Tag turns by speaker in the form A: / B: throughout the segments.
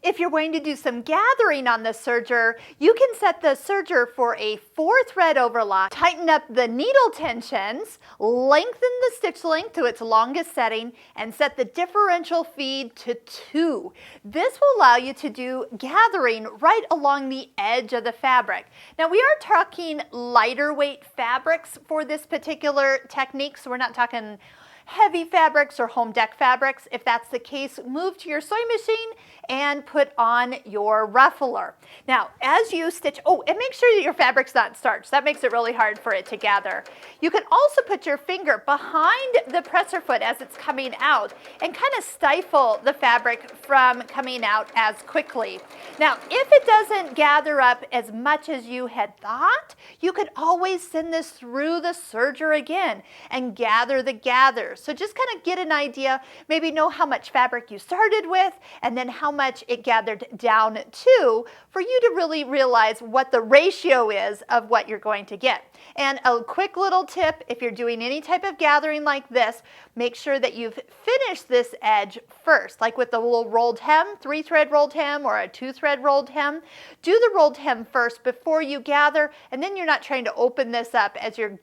A: If you're going to do some gathering on the serger, you can set the serger for a 4-thread overlock, tighten up the needle tensions, lengthen the stitch length to its longest setting, and set the differential feed to 2. This will allow you to do gathering right along the edge of the fabric. Now we are talking lighter weight fabrics for this particular technique, so we're not talking heavy fabrics or home deck fabrics. If that's the case, move to your sewing machine and put on your ruffler. Now, as you stitch, and make sure that your fabric's not starched. That makes it really hard for it to gather. You can also put your finger behind the presser foot as it's coming out and kind of stifle the fabric from coming out as quickly. Now, if it doesn't gather up as much as you had thought, you could always send this through the serger again and gather the gathers. So just kind of get an idea, maybe know how much fabric you started with and then how much it gathered down to for you to really realize what the ratio is of what you're going to get. And a quick little tip, if you're doing any type of gathering like this, make sure that you've finished this edge first, like with the little rolled hem, 3-thread rolled hem or a 2-thread rolled hem. Do the rolled hem first before you gather, and then you're not trying to open this up as you're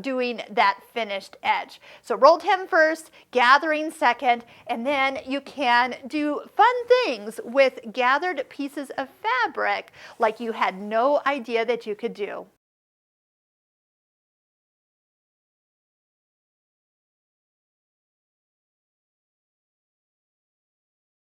A: doing that finished edge. So rolled hem first, gathering second, and then you can do fun things with gathered pieces of fabric like you had no idea that you could do.